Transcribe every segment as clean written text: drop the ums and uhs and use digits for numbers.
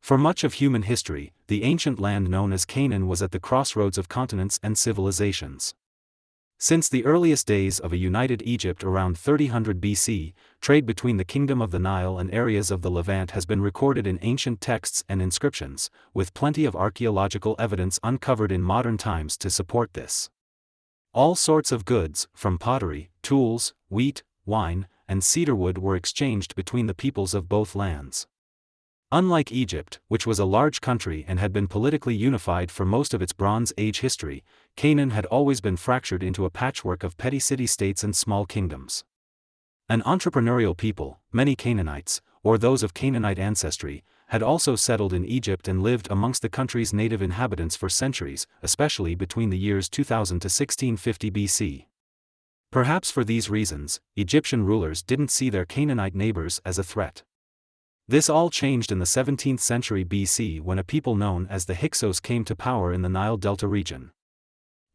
For much of human history, the ancient land known as Canaan was at the crossroads of continents and civilizations. Since the earliest days of a united Egypt around 3000 BC, trade between the Kingdom of the Nile and areas of the Levant has been recorded in ancient texts and inscriptions, with plenty of archaeological evidence uncovered in modern times to support this. All sorts of goods, from pottery, tools, wheat, wine, and cedarwood were exchanged between the peoples of both lands. Unlike Egypt, which was a large country and had been politically unified for most of its Bronze Age history, Canaan had always been fractured into a patchwork of petty city-states and small kingdoms. An entrepreneurial people, many Canaanites, or those of Canaanite ancestry, had also settled in Egypt and lived amongst the country's native inhabitants for centuries, especially between the years 2000 to 1650 BC. Perhaps for these reasons, Egyptian rulers didn't see their Canaanite neighbors as a threat. This all changed in the 17th century BC when a people known as the Hyksos came to power in the Nile Delta region.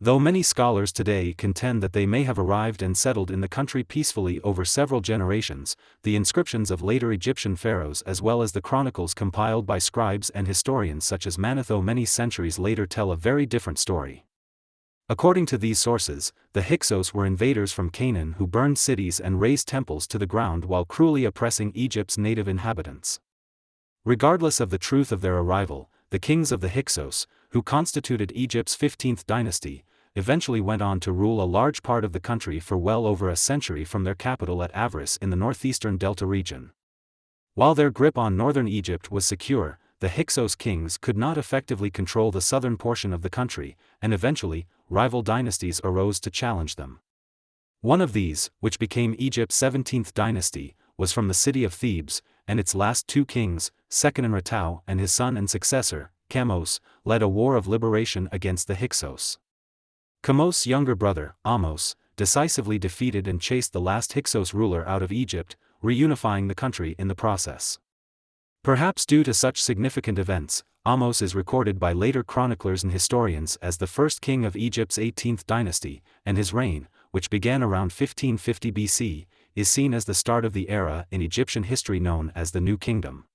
Though many scholars today contend that they may have arrived and settled in the country peacefully over several generations, the inscriptions of later Egyptian pharaohs as well as the chronicles compiled by scribes and historians such as Manetho many centuries later tell a very different story. According to these sources, the Hyksos were invaders from Canaan who burned cities and razed temples to the ground while cruelly oppressing Egypt's native inhabitants. Regardless of the truth of their arrival, the kings of the Hyksos, who constituted Egypt's 15th dynasty, eventually went on to rule a large part of the country for well over a century from their capital at Avaris in the northeastern Delta region. While their grip on northern Egypt was secure, the Hyksos kings could not effectively control the southern portion of the country, and eventually, rival dynasties arose to challenge them. One of these, which became Egypt's 17th dynasty, was from the city of Thebes, and its last two kings, Seqenenretau and his son and successor, Kamose, led a war of liberation against the Hyksos. Kamose's younger brother, Ahmose, decisively defeated and chased the last Hyksos ruler out of Egypt, reunifying the country in the process. Perhaps due to such significant events, Ahmose is recorded by later chroniclers and historians as the first king of Egypt's 18th dynasty, and his reign, which began around 1550 BC, is seen as the start of the era in Egyptian history known as the New Kingdom.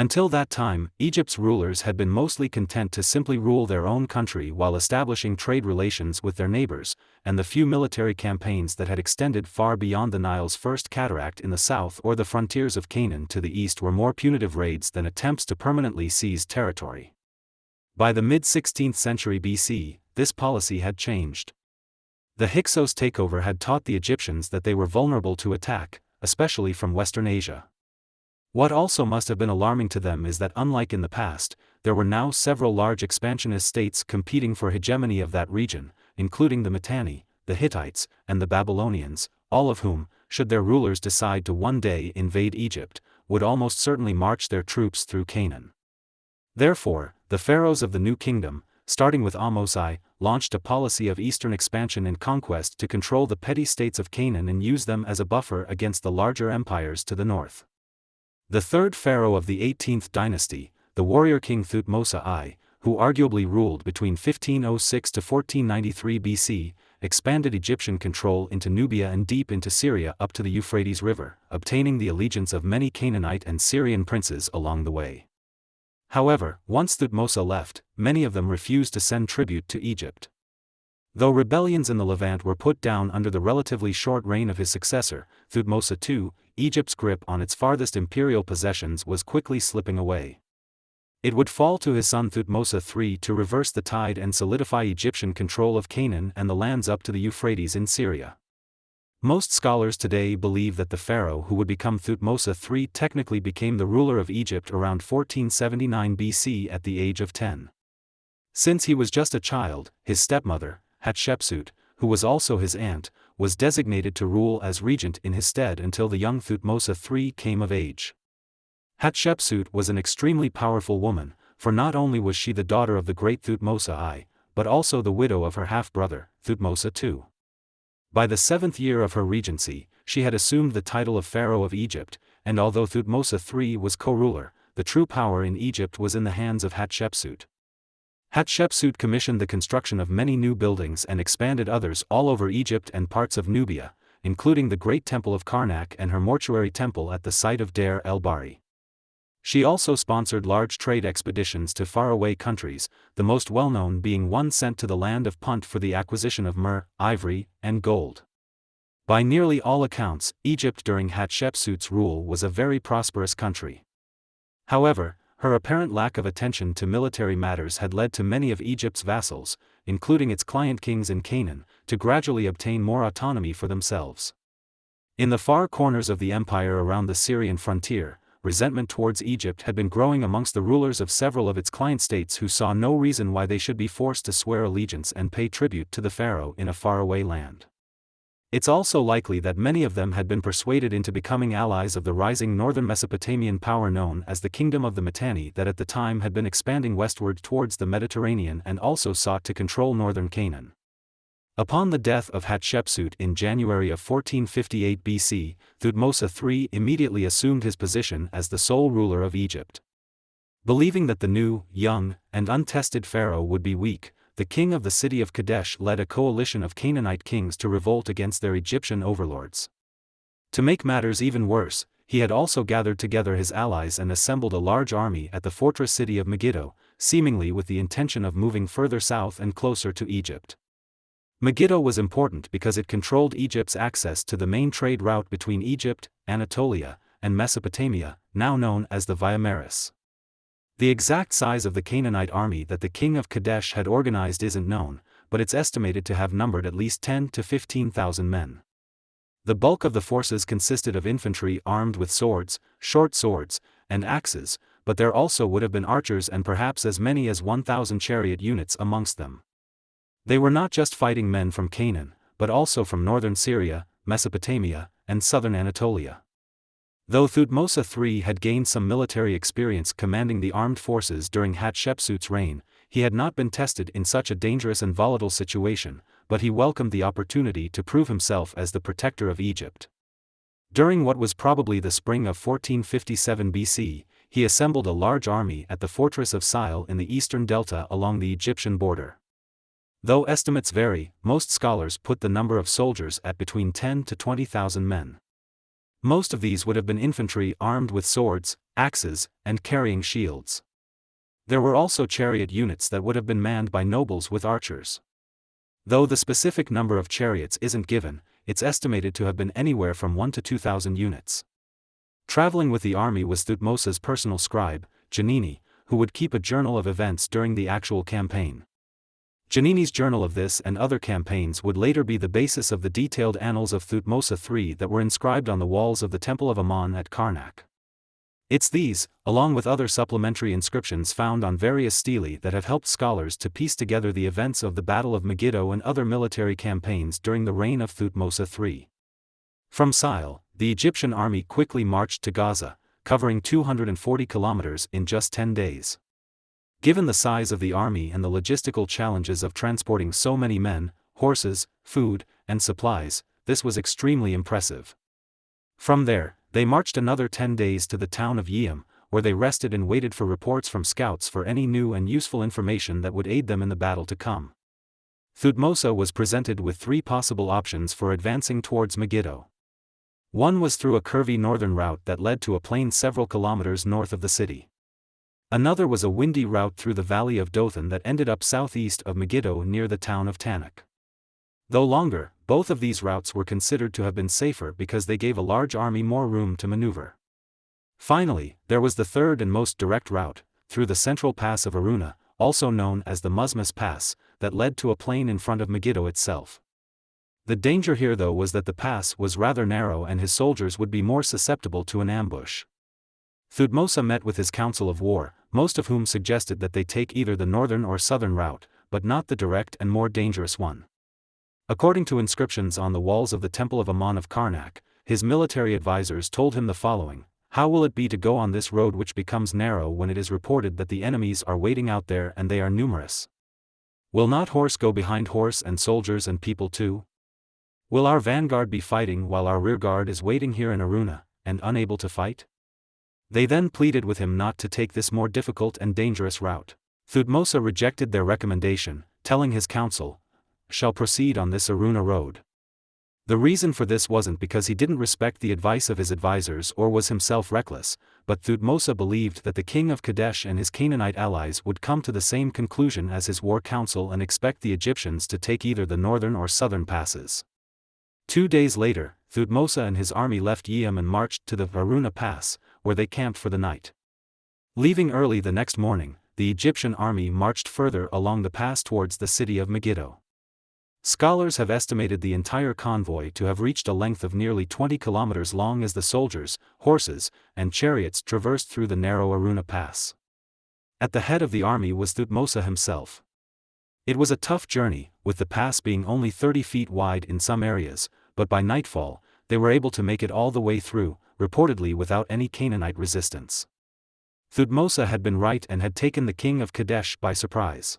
Until that time, Egypt's rulers had been mostly content to simply rule their own country while establishing trade relations with their neighbors, and the few military campaigns that had extended far beyond the Nile's first cataract in the south or the frontiers of Canaan to the east were more punitive raids than attempts to permanently seize territory. By the mid-16th century BC, this policy had changed. The Hyksos takeover had taught the Egyptians that they were vulnerable to attack, especially from Western Asia. What also must have been alarming to them is that unlike in the past, there were now several large expansionist states competing for hegemony of that region, including the Mitanni, the Hittites, and the Babylonians, all of whom, should their rulers decide to one day invade Egypt, would almost certainly march their troops through Canaan. Therefore, the pharaohs of the New Kingdom, starting with Ahmose I, launched a policy of eastern expansion and conquest to control the petty states of Canaan and use them as a buffer against the larger empires to the north. The third pharaoh of the 18th dynasty, the warrior king Thutmose I, who arguably ruled between 1506 to 1493 BC, expanded Egyptian control into Nubia and deep into Syria up to the Euphrates River, obtaining the allegiance of many Canaanite and Syrian princes along the way. However, once Thutmose left, many of them refused to send tribute to Egypt. Though rebellions in the Levant were put down under the relatively short reign of his successor, Thutmose II, Egypt's grip on its farthest imperial possessions was quickly slipping away. It would fall to his son Thutmose III to reverse the tide and solidify Egyptian control of Canaan and the lands up to the Euphrates in Syria. Most scholars today believe that the pharaoh who would become Thutmose III technically became the ruler of Egypt around 1479 BC at the age of 10. Since he was just a child, his stepmother, Hatshepsut, who was also his aunt, was designated to rule as regent in his stead until the young Thutmose III came of age. Hatshepsut was an extremely powerful woman, for not only was she the daughter of the great Thutmose I, but also the widow of her half-brother, Thutmose II. By the 7th year of her regency, she had assumed the title of Pharaoh of Egypt, and although Thutmose III was co-ruler, the true power in Egypt was in the hands of Hatshepsut. Hatshepsut commissioned the construction of many new buildings and expanded others all over Egypt and parts of Nubia, including the Great Temple of Karnak and her mortuary temple at the site of Deir el-Bahri. She also sponsored large trade expeditions to faraway countries, the most well-known being one sent to the land of Punt for the acquisition of myrrh, ivory, and gold. By nearly all accounts, Egypt during Hatshepsut's rule was a very prosperous country. However, her apparent lack of attention to military matters had led to many of Egypt's vassals, including its client kings in Canaan, to gradually obtain more autonomy for themselves. In the far corners of the empire around the Syrian frontier, resentment towards Egypt had been growing amongst the rulers of several of its client states who saw no reason why they should be forced to swear allegiance and pay tribute to the pharaoh in a faraway land. It's also likely that many of them had been persuaded into becoming allies of the rising northern Mesopotamian power known as the Kingdom of the Mitanni that at the time had been expanding westward towards the Mediterranean and also sought to control northern Canaan. Upon the death of Hatshepsut in January of 1458 BC, Thutmose III immediately assumed his position as the sole ruler of Egypt. Believing that the new, young, and untested pharaoh would be weak, the king of the city of Kadesh led a coalition of Canaanite kings to revolt against their Egyptian overlords. To make matters even worse, he had also gathered together his allies and assembled a large army at the fortress city of Megiddo, seemingly with the intention of moving further south and closer to Egypt. Megiddo was important because it controlled Egypt's access to the main trade route between Egypt, Anatolia, and Mesopotamia, now known as the Via Maris. The exact size of the Canaanite army that the king of Kadesh had organized isn't known, but it's estimated to have numbered at least 10,000 to 15,000 men. The bulk of the forces consisted of infantry armed with swords, short swords, and axes, but there also would have been archers and perhaps as many as 1,000 chariot units amongst them. They were not just fighting men from Canaan, but also from northern Syria, Mesopotamia, and southern Anatolia. Though Thutmose III had gained some military experience commanding the armed forces during Hatshepsut's reign, he had not been tested in such a dangerous and volatile situation, but he welcomed the opportunity to prove himself as the protector of Egypt. During what was probably the spring of 1457 BC, he assembled a large army at the fortress of Sile in the eastern delta along the Egyptian border. Though estimates vary, most scholars put the number of soldiers at between 10,000 to 20,000 men. Most of these would have been infantry armed with swords, axes, and carrying shields. There were also chariot units that would have been manned by nobles with archers. Though the specific number of chariots isn't given, it's estimated to have been anywhere from 1,000 to 2,000 units. Traveling with the army was Thutmose's personal scribe, Giannini, who would keep a journal of events during the actual campaign. Giannini's journal of this and other campaigns would later be the basis of the detailed annals of Thutmose III that were inscribed on the walls of the Temple of Ammon at Karnak. It's these, along with other supplementary inscriptions found on various stelae that have helped scholars to piece together the events of the Battle of Megiddo and other military campaigns during the reign of Thutmose III. From Sile, the Egyptian army quickly marched to Gaza, covering 240 kilometers in just 10 days. Given the size of the army and the logistical challenges of transporting so many men, horses, food, and supplies, this was extremely impressive. From there, they marched another 10 days to the town of Yeam, where they rested and waited for reports from scouts for any new and useful information that would aid them in the battle to come. Thutmose was presented with 3 possible options for advancing towards Megiddo. One was through a curvy northern route that led to a plain several kilometers north of the city. Another was a windy route through the valley of Dothan that ended up southeast of Megiddo near the town of Tanakh. Though longer, both of these routes were considered to have been safer because they gave a large army more room to maneuver. Finally, there was the third and most direct route, through the central pass of Aruna, also known as the Musmus Pass, that led to a plain in front of Megiddo itself. The danger here though was that the pass was rather narrow and his soldiers would be more susceptible to an ambush. Thutmose met with his council of war, most of whom suggested that they take either the northern or southern route, but not the direct and more dangerous one. According to inscriptions on the walls of the Temple of Ammon of Karnak, his military advisors told him the following: "How will it be to go on this road which becomes narrow when it is reported that the enemies are waiting out there and they are numerous? Will not horse go behind horse and soldiers and people too? Will our vanguard be fighting while our rearguard is waiting here in Aruna, and unable to fight?" They then pleaded with him not to take this more difficult and dangerous route. Thutmose rejected their recommendation, telling his council, "Shall proceed on this Aruna road." The reason for this wasn't because he didn't respect the advice of his advisors or was himself reckless, but Thutmose believed that the king of Kadesh and his Canaanite allies would come to the same conclusion as his war council and expect the Egyptians to take either the northern or southern passes. 2 days later, Thutmose and his army left Yeam and marched to the Varuna Pass, where they camped for the night. Leaving early the next morning, the Egyptian army marched further along the pass towards the city of Megiddo. Scholars have estimated the entire convoy to have reached a length of nearly 20 kilometers long as the soldiers, horses, and chariots traversed through the narrow Aruna Pass. At the head of the army was Thutmose himself. It was a tough journey, with the pass being only 30 feet wide in some areas, but by nightfall, they were able to make it all the way through, reportedly without any Canaanite resistance. Thutmose had been right and had taken the king of Kadesh by surprise.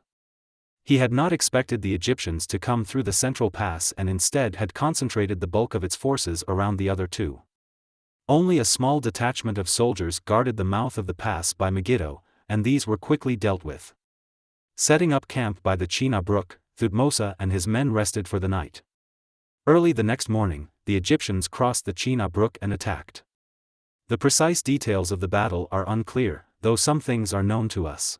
He had not expected the Egyptians to come through the central pass and instead had concentrated the bulk of its forces around the other two. Only a small detachment of soldiers guarded the mouth of the pass by Megiddo, and these were quickly dealt with. Setting up camp by the China Brook, Thutmose and his men rested for the night. Early the next morning, the Egyptians crossed the China Brook and attacked. The precise details of the battle are unclear, though some things are known to us.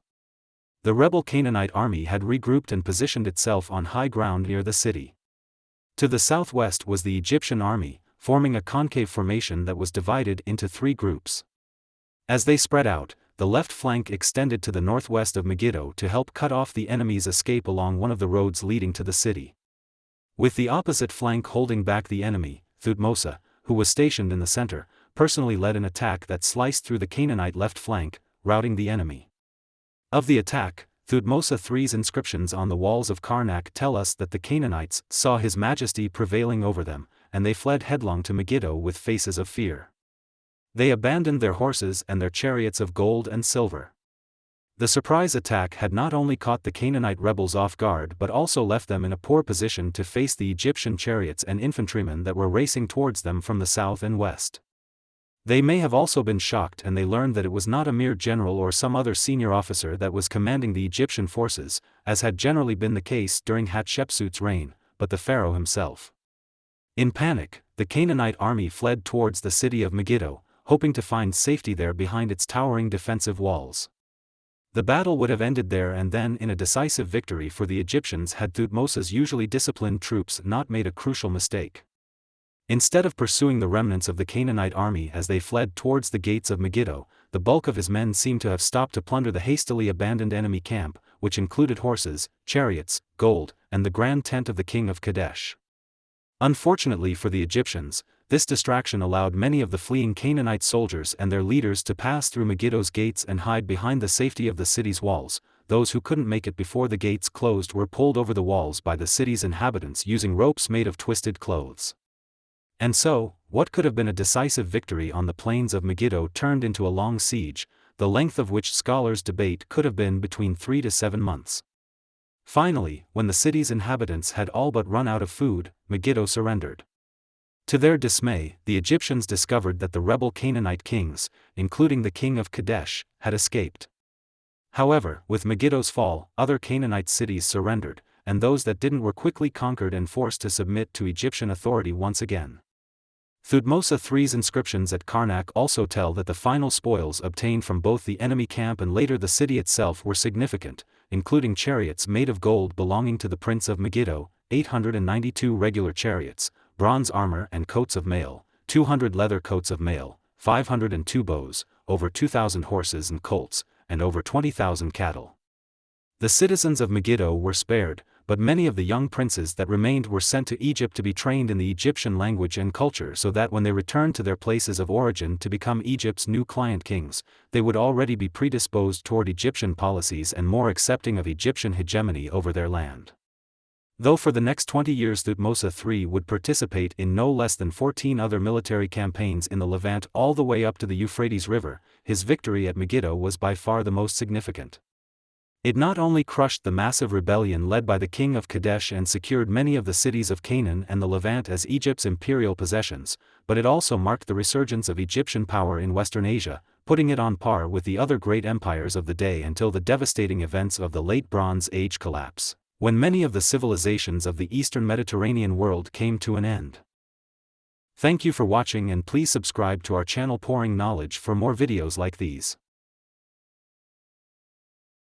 The rebel Canaanite army had regrouped and positioned itself on high ground near the city. To the southwest was the Egyptian army, forming a concave formation that was divided into 3 groups. As they spread out, the left flank extended to the northwest of Megiddo to help cut off the enemy's escape along one of the roads leading to the city. With the opposite flank holding back the enemy, Thutmose, who was stationed in the center, personally led an attack that sliced through the Canaanite left flank, routing the enemy. Of the attack, Thutmose III's inscriptions on the walls of Karnak tell us that the Canaanites saw his majesty prevailing over them, and they fled headlong to Megiddo with faces of fear. They abandoned their horses and their chariots of gold and silver. The surprise attack had not only caught the Canaanite rebels off guard but also left them in a poor position to face the Egyptian chariots and infantrymen that were racing towards them from the south and west. They may have also been shocked and they learned that it was not a mere general or some other senior officer that was commanding the Egyptian forces, as had generally been the case during Hatshepsut's reign, but the pharaoh himself. In panic, the Canaanite army fled towards the city of Megiddo, hoping to find safety there behind its towering defensive walls. The battle would have ended there and then in a decisive victory for the Egyptians had Thutmose's usually disciplined troops not made a crucial mistake. Instead of pursuing the remnants of the Canaanite army as they fled towards the gates of Megiddo, the bulk of his men seemed to have stopped to plunder the hastily abandoned enemy camp, which included horses, chariots, gold, and the grand tent of the king of Kadesh. Unfortunately for the Egyptians, this distraction allowed many of the fleeing Canaanite soldiers and their leaders to pass through Megiddo's gates and hide behind the safety of the city's walls. Those who couldn't make it before the gates closed were pulled over the walls by the city's inhabitants using ropes made of twisted clothes. And so, what could have been a decisive victory on the plains of Megiddo turned into a long siege, the length of which scholars debate could have been between 3 to 7 months. Finally, when the city's inhabitants had all but run out of food, Megiddo surrendered. To their dismay, the Egyptians discovered that the rebel Canaanite kings, including the king of Kadesh, had escaped. However, with Megiddo's fall, other Canaanite cities surrendered, and those that didn't were quickly conquered and forced to submit to Egyptian authority once again. Thutmose III's inscriptions at Karnak also tell that the final spoils obtained from both the enemy camp and later the city itself were significant, including chariots made of gold belonging to the prince of Megiddo, 892 regular chariots, bronze armor and coats of mail, 200 leather coats of mail, 502 bows, over 2,000 horses and colts, and over 20,000 cattle. The citizens of Megiddo were spared, but many of the young princes that remained were sent to Egypt to be trained in the Egyptian language and culture so that when they returned to their places of origin to become Egypt's new client kings, they would already be predisposed toward Egyptian policies and more accepting of Egyptian hegemony over their land. Though for the next 20 years Thutmose III would participate in no less than 14 other military campaigns in the Levant all the way up to the Euphrates River, his victory at Megiddo was by far the most significant. It not only crushed the massive rebellion led by the king of Kadesh and secured many of the cities of Canaan and the Levant as Egypt's imperial possessions, but it also marked the resurgence of Egyptian power in Western Asia, putting it on par with the other great empires of the day until the devastating events of the Late Bronze Age collapse, when many of the civilizations of the Eastern Mediterranean world came to an end. Thank you for watching and please subscribe to our channel Pouring Knowledge for more videos like these.